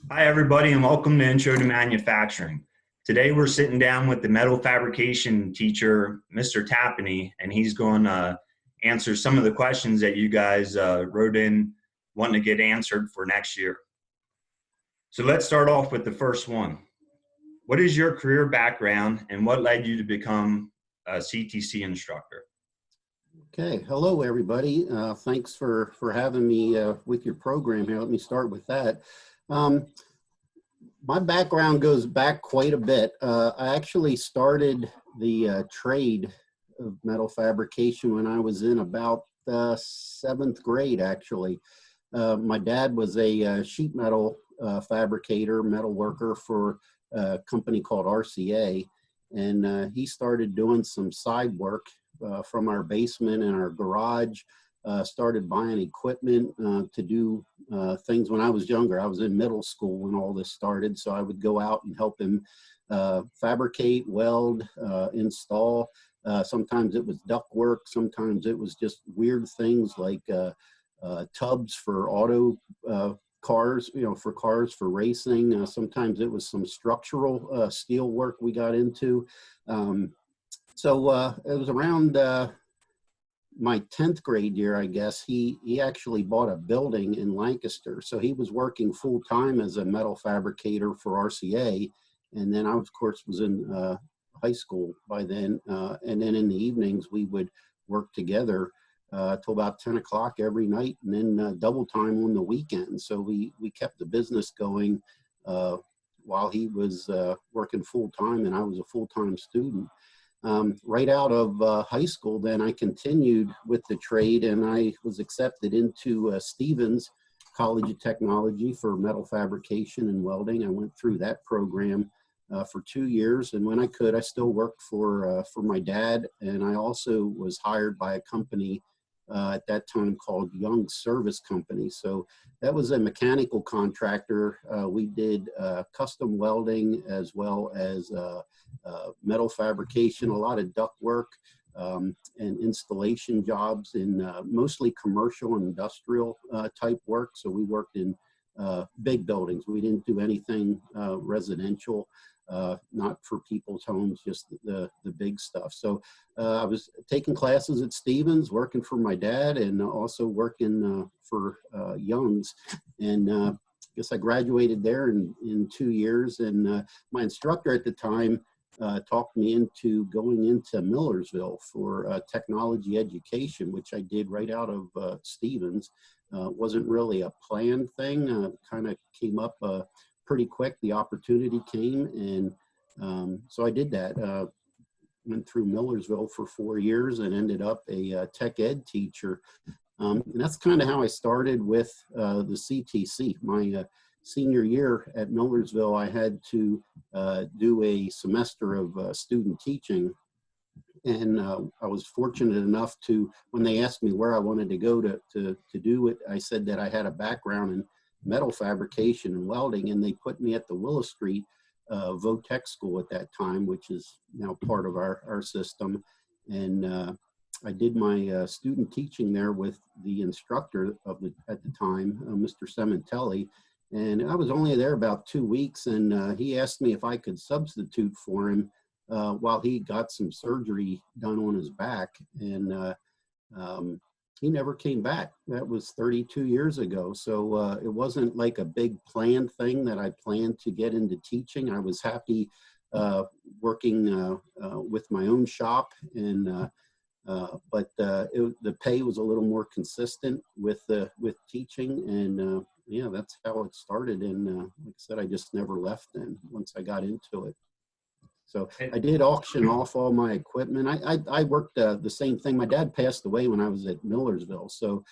Hi, everybody, and welcome to Intro to Manufacturing. Today, we're sitting down with the metal fabrication teacher, Mr. Tappany, and he's going to answer some of the questions that you guys wrote in wanting to get answered for next year. So let's start off with the first one. What is your career background and what led you to become a CTC instructor? Okay, hello everybody. Thanks for having me with your program here. Let me start with that. My background goes back quite a bit. I actually started the trade of metal fabrication when I was in about 7th grade, actually. My dad was a sheet metal fabricator, metal worker for a company called RCA, and he started doing some side work from our basement and our garage. Started buying equipment to do things when I was younger. I was in middle school when all this started, so I would go out and help him fabricate, weld, install. Sometimes it was duct work. Sometimes it was just weird things like tubs for auto cars, for cars for racing. Sometimes it was some structural steel work we got into. So it was around my 10th grade year, I guess, he actually bought a building in Lancaster. So he was working full time as a metal fabricator for RCA. And then I, of course, was in high school by then. And then in the evenings, we would work together till about 10 o'clock every night, and then double time on the weekends. So we kept the business going while he was working full time and I was a full-time student. Right out of high school, then I continued with the trade, and I was accepted into Stevens College of Technology for metal fabrication and welding. I went through that program for 2 years, and when I could, I still worked for my dad, and I also was hired by a company at that time called Young Service Company. So that was a mechanical contractor. We did custom welding as well as metal fabrication, a lot of duct work and installation jobs in mostly commercial and industrial type work. So we worked in big buildings. We didn't do anything residential, not for people's homes, just the big stuff. So I was taking classes at Stevens, working for my dad, and also working for Young's. And I guess I graduated there in 2 years. And my instructor at the time talked me into going into Millersville for technology education, which I did right out of Stevens. Wasn't really a planned thing, kind of came up pretty quick. The opportunity came, and so I did that. Went through Millersville for 4 years and ended up a tech ed teacher. And that's kind of how I started with the CTC. My senior year at Millersville, I had to do a semester of student teaching. And I was fortunate enough to, when they asked me where I wanted to go to do it, I said that I had a background in metal fabrication and welding, and they put me at the Willow Street Votech School at that time, which is now part of our system. And I did my student teaching there with the instructor at the time, Mr. Sementelli. And I was only there about 2 weeks, and he asked me if I could substitute for him while he got some surgery done on his back. And he never came back. That was 32 years ago. So it wasn't like a big planned thing that I planned to get into teaching. I was happy working with my own shop, and but the pay was a little more consistent with teaching, and yeah, that's how it started. And like I said, I just never left then once I got into it. So I did auction off all my equipment. I worked the same thing. My dad passed away when I was at Millersville. So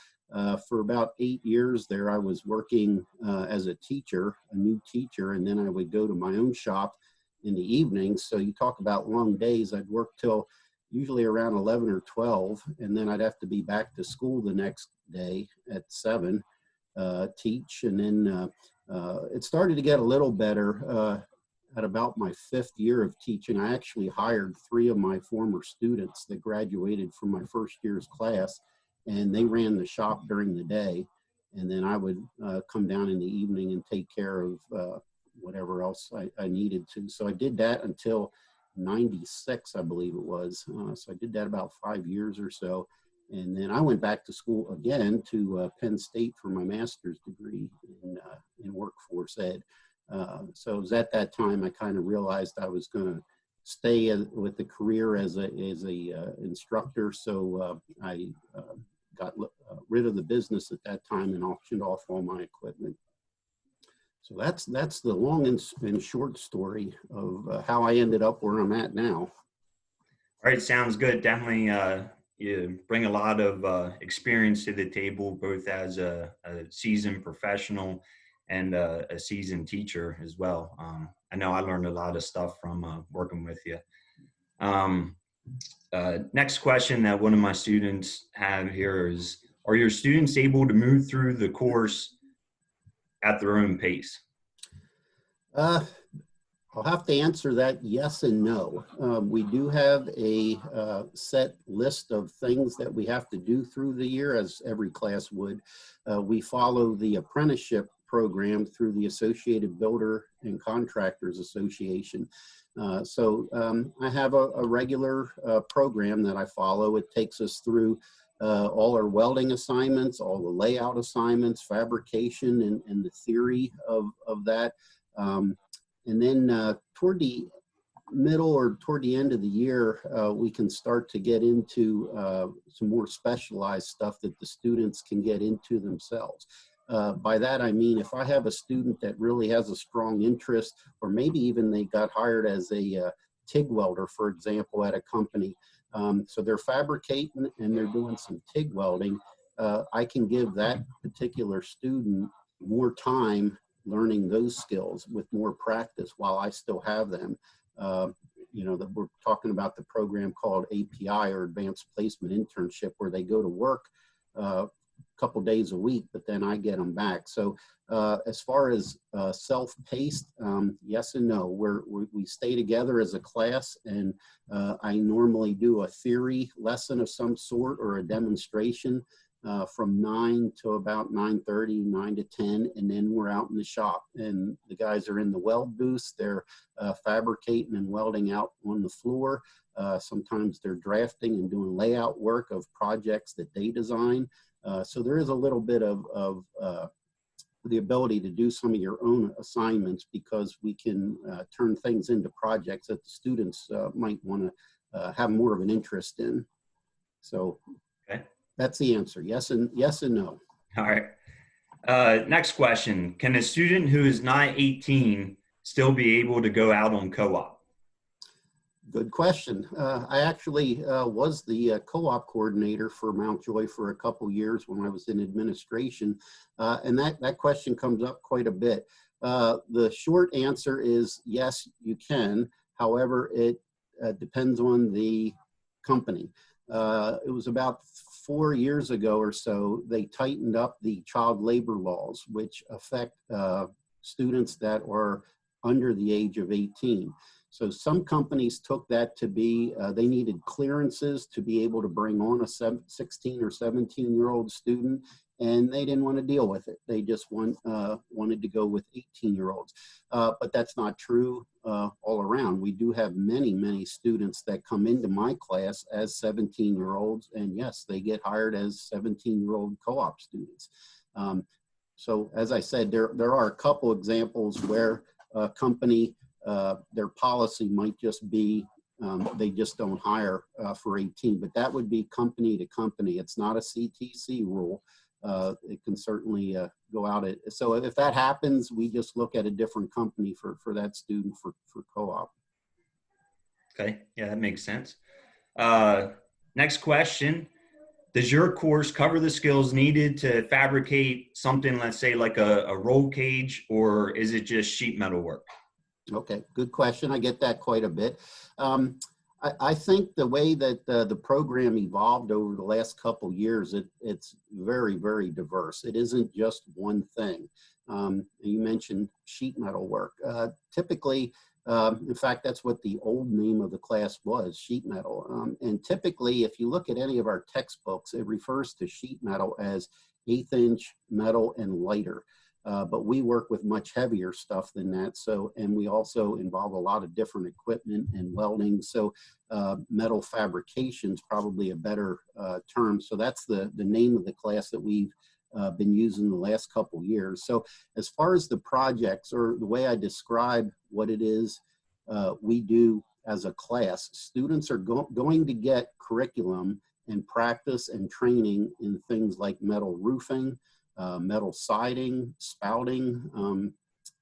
for about 8 years there, I was working as a teacher, a new teacher, and then I would go to my own shop in the evenings. So you talk about long days. I'd work till usually around 11 or 12, and then I'd have to be back to school the next day at 7, teach. And then it started to get a little better. At about my 5th year of teaching, I actually hired 3 of my former students that graduated from my first year's class, and they ran the shop during the day. and then I would come down in the evening and take care of whatever else I needed to. So I did that until 96, I believe it was. So I did that about 5 years or so. And then I went back to school again to Penn State for my master's degree in workforce ed. So it was at that time I kind of realized I was going to stay with the career as a instructor. So I got rid of the business at that time and auctioned off all my equipment. So that's the long and short story of how I ended up where I'm at now. All right, sounds good. Definitely, you bring a lot of experience to the table, both as a seasoned professional and a seasoned teacher as well. I know I learned a lot of stuff from working with you. Next question that one of my students have here is, are your students able to move through the course at their own pace? I'll have to answer that yes and no. We do have a set list of things that we have to do through the year, as every class would. We follow the apprenticeship program through the Associated Builder and Contractors Association. So I have a regular program that I follow. It takes us through all our welding assignments, all the layout assignments, fabrication, and the theory of that. And then toward the middle or toward the end of the year, we can start to get into some more specialized stuff that the students can get into themselves. By that, I mean, if I have a student that really has a strong interest, or maybe even they got hired as a TIG welder, for example, at a company. So they're fabricating and they're doing some TIG welding. I can give that particular student more time learning those skills with more practice while I still have them. You know, that we're talking about the program called API, or Advanced Placement Internship, where they go to work a couple days a week, but then I get them back. So as far as self-paced, yes and no. We stay together as a class, and I normally do a theory lesson of some sort or a demonstration from 9 to about 9:30, 9 to 10, and then we're out in the shop. And the guys are in the weld booths. They're fabricating and welding out on the floor. Sometimes they're drafting and doing layout work of projects that they design. So there is a little bit of the ability to do some of your own assignments, because we can turn things into projects that the students might want to have more of an interest in. So okay. That's the answer. Yes and no. All right. Next question. Can a student who is not 18 still be able to go out on co-op? Good question. I actually was the co-op coordinator for Mount Joy for a couple years when I was in administration. And that question comes up quite a bit. The short answer is yes, you can. However, it depends on the company. It was about 4 years ago or so, they tightened up the child labor laws, which affect students that are under the age of 18. So some companies took that to be, they needed clearances to be able to bring on a 16 or 17-year-old student, and they didn't want to deal with it. They just wanted to go with 18-year-olds. But that's not true all around. We do have many students that come into my class as 17-year-olds, and yes, they get hired as 17-year-old co-op students. So as I said, there are a couple examples where a company, their policy might just be they just don't hire for 18, but that would be company to company. It's not a CTC rule. It can certainly go out. So if that happens, we just look at a different company for that student for co-op. Okay, yeah, that makes sense. Next question. Does your course cover the skills needed to fabricate something, let's say like a roll cage, or is it just sheet metal work? Okay, good question. I get that quite a bit. I think the way that the program evolved over the last couple years, it's very diverse. It isn't just one thing. You mentioned sheet metal work. Typically, in fact, that's what the old name of the class was, sheet metal. And typically, if you look at any of our textbooks, it refers to sheet metal as 1/8" metal and lighter. But we work with much heavier stuff than that. So, and we also involve a lot of different equipment and welding. So metal fabrication is probably a better term. So that's the name of the class that we've been using the last couple of years. So as far as the projects, or the way I describe what it is we do as a class, students are going to get curriculum and practice and training in things like metal roofing, metal siding, spouting.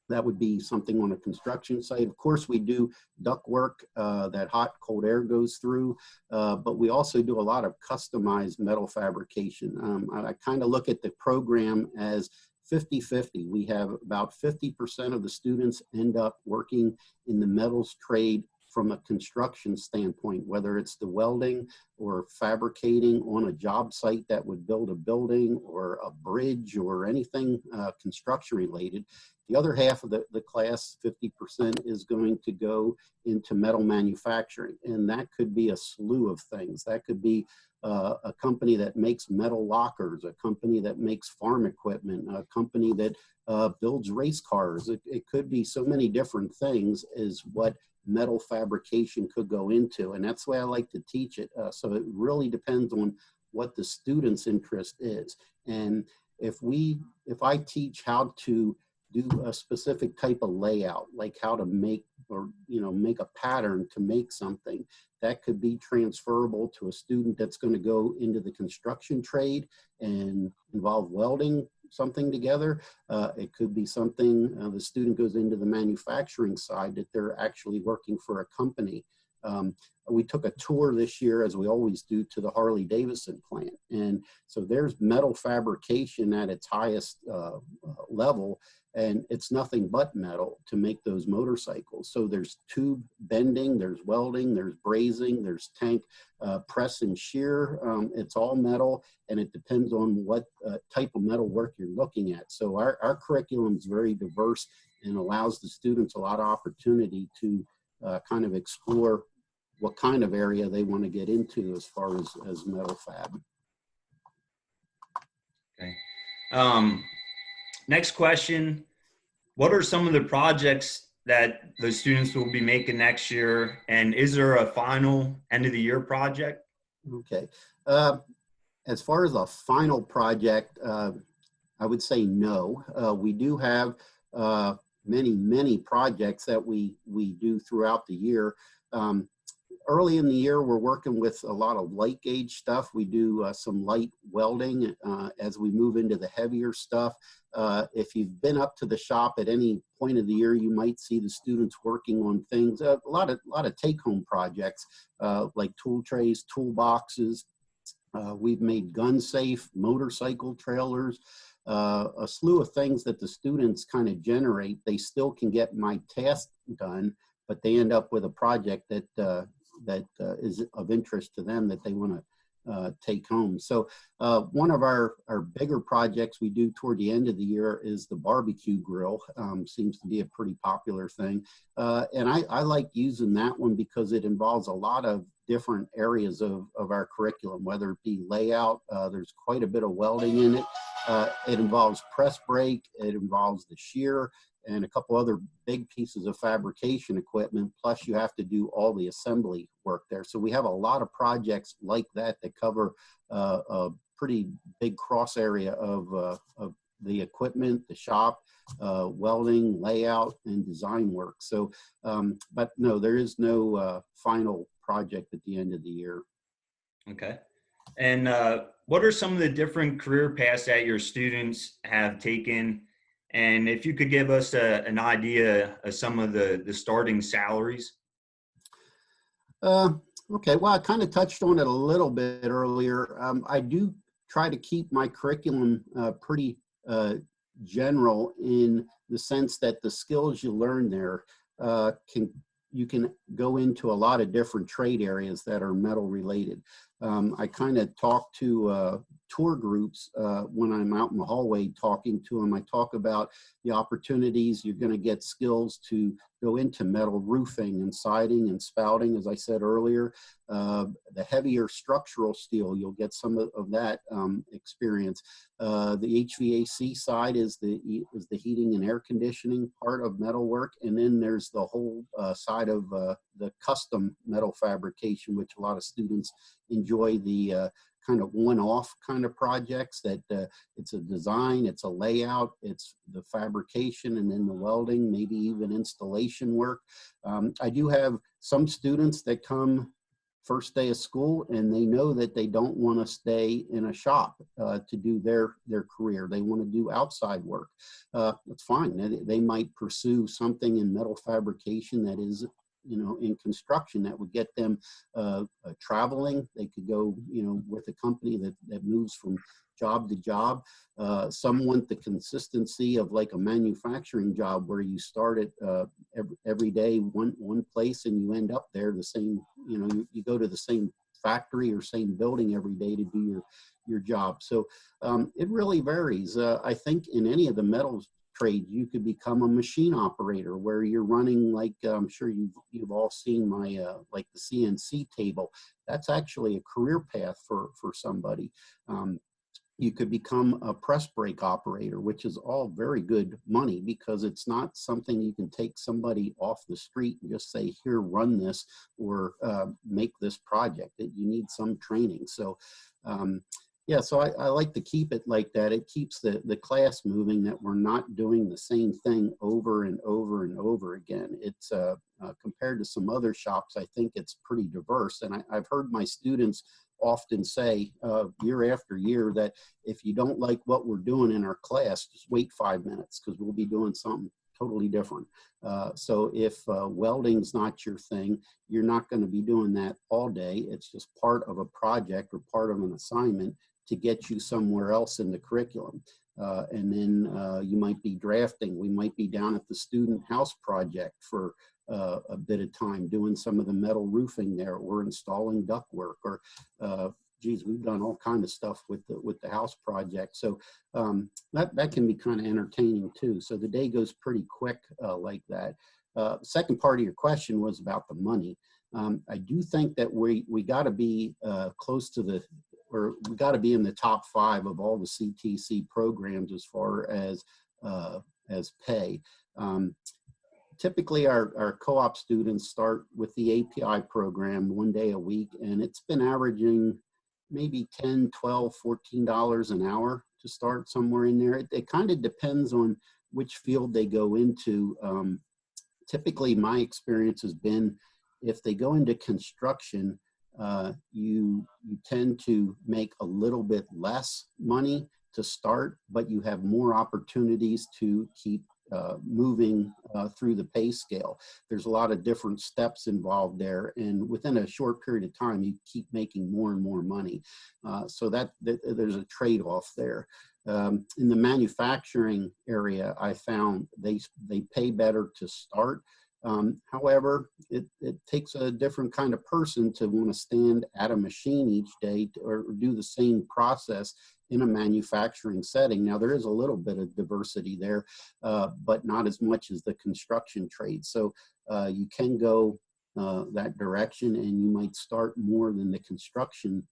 That would be something on a construction site. Of course, we do duct work that hot, cold air goes through, but we also do a lot of customized metal fabrication. I kind of look at the program as 50-50. We have about 50% of the students end up working in the metals trade from a construction standpoint, whether it's the welding or fabricating on a job site that would build a building or a bridge or anything construction related. The other half of the class, 50%, is going to go into metal manufacturing. And that could be a slew of things. That could be a company that makes metal lockers, a company that makes farm equipment, a company that builds race cars. It could be so many different things is what metal fabrication could go into. And that's the way I like to teach it. So it really depends on what the student's interest is. And if I teach how to do a specific type of layout, like how to make, or make a pattern to make something, that could be transferable to a student that's going to go into the construction trade and involve welding something together. It could be something the student goes into the manufacturing side, that they're actually working for a company. We took a tour this year, as we always do, to the Harley Davidson plant. And so there's metal fabrication at its highest level, and it's nothing but metal to make those motorcycles. So there's tube bending, there's welding, there's brazing, there's tank press and shear. It's all metal, and it depends on what type of metal work you're looking at. So our curriculum is very diverse and allows the students a lot of opportunity to kind of explore what kind of area they want to get into as far as metal fab. Okay. Next question. What are some of the projects that the students will be making next year? And is there a final end of the year project? Okay. As far as a final project, I would say no. We do have many projects that we do throughout the year. Early in the year, we're working with a lot of light gauge stuff. We do some light welding as we move into the heavier stuff. If you've been up to the shop at any point of the year, you might see the students working on things, a lot of take-home projects like tool trays, toolboxes. We've made gun safe, motorcycle trailers, a slew of things that the students kind of generate. They still can get my task done, but they end up with a project that is of interest to them that they want to take home. So one of our bigger projects we do toward the end of the year is the barbecue grill. Seems to be a pretty popular thing. And I like using that one because it involves a lot of different areas of our curriculum, whether it be layout. There's quite a bit of welding in it. It involves press brake. It involves the shear and a couple other big pieces of fabrication equipment, plus you have to do all the assembly work there. So we have a lot of projects like that that cover a pretty big cross area of the equipment, the shop, welding, layout, and design work. So, but no, there is no final project at the end of the year. Okay. And what are some of the different career paths that your students have taken? And if you could give us an idea of some of the starting salaries. Okay, well, I kind of touched on it a little bit earlier. I do try to keep my curriculum pretty general in the sense that the skills you learn there you can go into a lot of different trade areas that are metal related. I kind of talk to tour groups when I'm out in the hallway talking to them. I talk about the opportunities. You're going to get skills to go into metal roofing and siding and spouting, as I said earlier. The heavier structural steel, you'll get some of that experience. The HVAC side is the heating and air conditioning part of metal work, and then there's the whole side of the custom metal fabrication, which a lot of students enjoy, the kind of one-off kind of projects that it's a design, it's a layout, it's the fabrication, and then the welding, maybe even installation work. I do have some students that come first day of school and they know that they don't want to stay in a shop to do their career. They want to do outside work. That's fine. They might pursue something in metal fabrication that is, you know, in construction, that would get them traveling. They could go, you know, with a company that moves from job to job. Some want the consistency of like a manufacturing job where you start at every day one place and you end up there the same, you know, you go to the same factory or same building every day to do your job. So it really varies. I think in any of the metals trade, you could become a machine operator where you're running, like I'm sure you've all seen my like the CNC table. That's actually a career path for somebody. You could become a press brake operator, which is all very good money because it's not something you can take somebody off the street and just say, here, run this or make this project. That you need some training. So yeah, so I like to keep it like that. It keeps the class moving, that we're not doing the same thing over and over and over again. It's compared to some other shops, I think it's pretty diverse. And I've heard my students often say year after year that if you don't like what we're doing in our class, just wait 5 minutes because we'll be doing something totally different. So if welding's not your thing, you're not going to be doing that all day. It's just part of a project or part of an assignment to get you somewhere else in the curriculum. And then you might be drafting. We might be down at the student house project for a bit of time doing some of the metal roofing there, or installing ductwork, or geez, we've done all kinds of stuff with the house project. So that can be kind of entertaining too. So the day goes pretty quick like that. Second part of your question was about the money. I do think that we got to be close to or we got to be in the top 5 of all the CTC programs as far as pay. Typically, our co-op students start with the API program 1 day a week, and it's been averaging maybe $10, $12, $14 an hour to start, somewhere in there. It kind of depends on which field they go into. Typically, my experience has been if they go into construction, you tend to make a little bit less money to start, but you have more opportunities to keep moving through the pay scale. There's a lot of different steps involved there, and within a short period of time, you keep making more and more money. So that there's a trade-off there. In the manufacturing area, I found they pay better to start. However, it takes a different kind of person to want to stand at a machine each day or do the same process in a manufacturing setting. Now, there is a little bit of diversity there, but not as much as the construction trade. So you can go that direction, and you might start more than the construction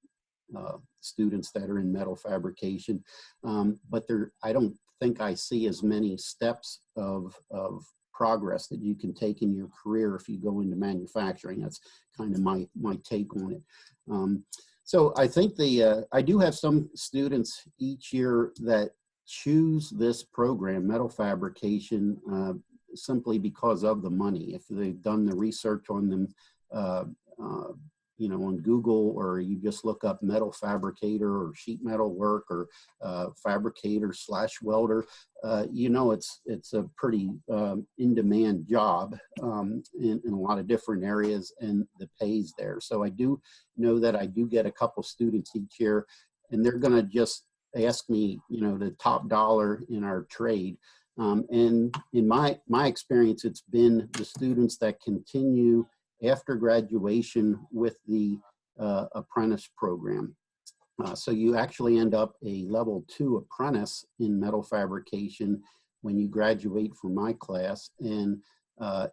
students that are in metal fabrication. But I don't think I see as many steps of progress that you can take in your career if you go into manufacturing. That's kind of my take on it. So I think I do have some students each year that choose this program, metal fabrication, simply because of the money. If they've done the research on them, you know, on Google, or you just look up metal fabricator or sheet metal work or fabricator / welder, you know, it's a pretty in-demand job in a lot of different areas, and the pay's there. So I do know that I do get a couple students each year, and they're going to just ask me, you know, the top dollar in our trade. And in my experience, it's been the students that continue after graduation with the apprentice program. So you actually end up a level 2 apprentice in metal fabrication when you graduate from my class. And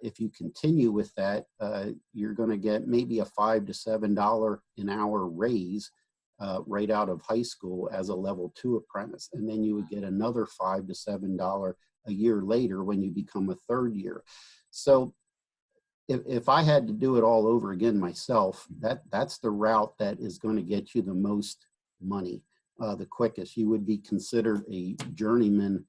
if you continue with that, you're going to get maybe a $5 to $7 an hour raise right out of high school as a level 2 apprentice. And then you would get another $5 to $7 a year later when you become a third year. So if I had to do it all over again myself, that's the route that is going to get you the most money the quickest. You would be considered a journeyman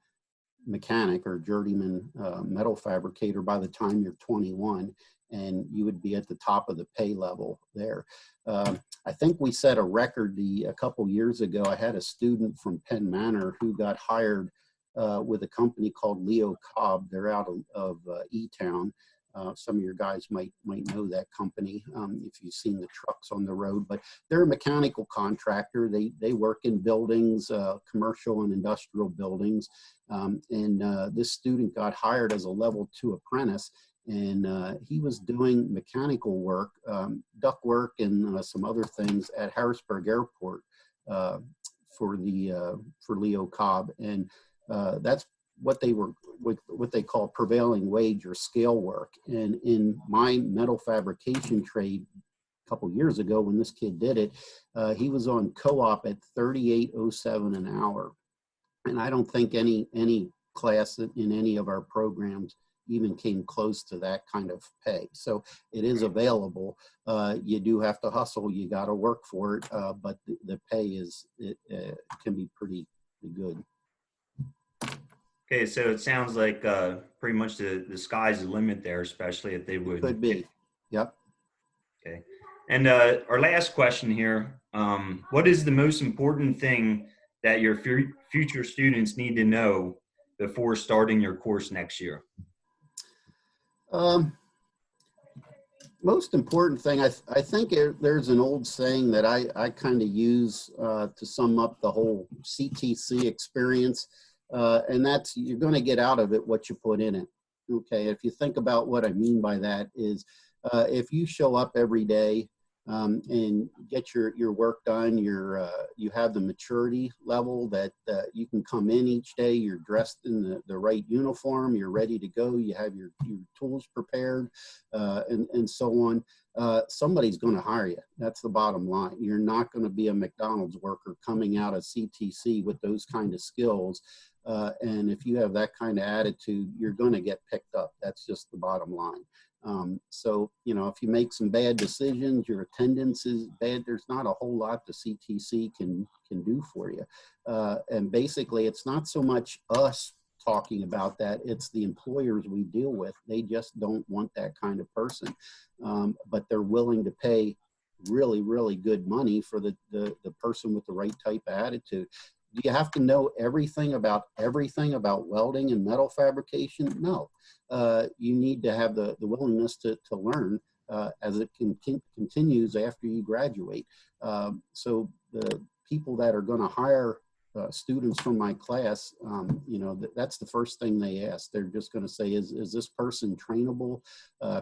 mechanic or journeyman metal fabricator by the time you're 21, and you would be at the top of the pay level there. I think we set a record a couple years ago. I had a student from Penn Manor who got hired with a company called Leo Cobb. They're out of E-Town. Some of your guys might know that company if you've seen the trucks on the road, but they're a mechanical contractor. They work in buildings, commercial and industrial buildings. This student got hired as a level 2 apprentice, and he was doing mechanical work, duct work, and some other things at Harrisburg Airport for Leo Cobb, and that's what they call prevailing wage or scale work. And in my metal fabrication trade a couple years ago, when this kid did it, he was on CoOp at $38.07 an hour. And I don't think any class in any of our programs even came close to that kind of pay. So it is available. You do have to hustle. You got to work for it. But the pay can be pretty good. Okay, so it sounds like pretty much the sky's the limit there, especially if they would. Could be. Yep. Okay. And our last question here, what is the most important thing that your future students need to know before starting your course next year? Most important thing, I think there's an old saying that I kind of use to sum up the whole CTC experience. And that's, you're going to get out of it what you put in it. Okay, if you think about what I mean by that is, if you show up every day and get your work done, you have the maturity level that you can come in each day, you're dressed in the right uniform, you're ready to go, you have your tools prepared, and so on. Somebody's going to hire you. That's the bottom line. You're not going to be a McDonald's worker coming out of CTC with those kind of skills. And if you have that kind of attitude, you're going to get picked up. That's just the bottom line. So, if you make some bad decisions, your attendance is bad, there's not a whole lot the CTC can do for you. And basically, it's not so much us talking about that, it's the employers we deal with. They just don't want that kind of person. But they're willing to pay really, really good money for the person with the right type of attitude. Do you have to know everything about welding and metal fabrication? No. You need to have the willingness to learn as it continues after you graduate. So the people that are going to hire students from my class, that's the first thing they ask. They're just going to say, is this person trainable?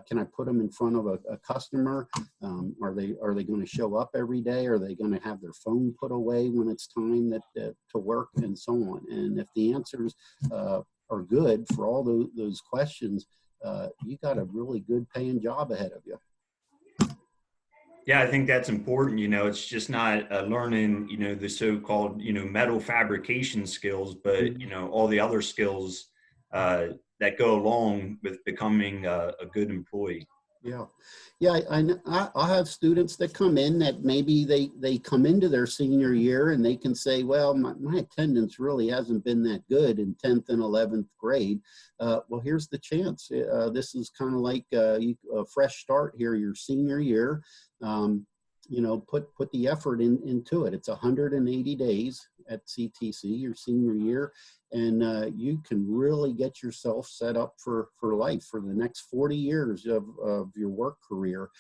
Can I put them in front of a customer? Are they going to show up every day? Are they going to have their phone put away when it's time to work, and so on? And if the answers are good for all those questions, you got a really good paying job ahead of you. Yeah, I think that's important. It's just not learning, the so-called, metal fabrication skills, but, all the other skills that go along with becoming a good employee. Yeah, I have students that come in that maybe they come into their senior year and they can say, well, my attendance really hasn't been that good in 10th and 11th grade. Well, here's the chance. This is kind of like a fresh start here, your senior year. Put the effort into it. It's 180 days at CTC, your senior year, and you can really get yourself set up for life for the next 40 years of your work career.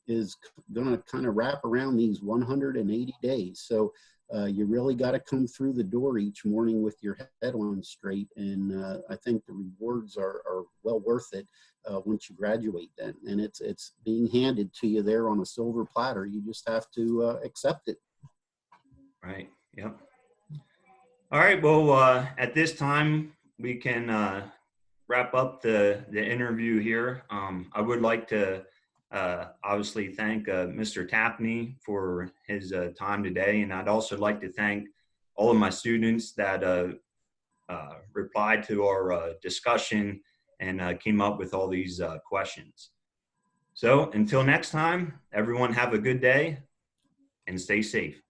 Is going to kind of wrap around these 180 days. So You really got to come through the door each morning with your head on straight. And I think the rewards are well worth it once you graduate then. And it's being handed to you there on a silver platter. You just have to accept it. Right. Yep. All right. Well, at this time, we can wrap up the interview here. I would like to obviously thank Mr. Tappany for his time today, and I'd also like to thank all of my students that replied to our discussion and came up with all these questions. So until next time, everyone have a good day and stay safe.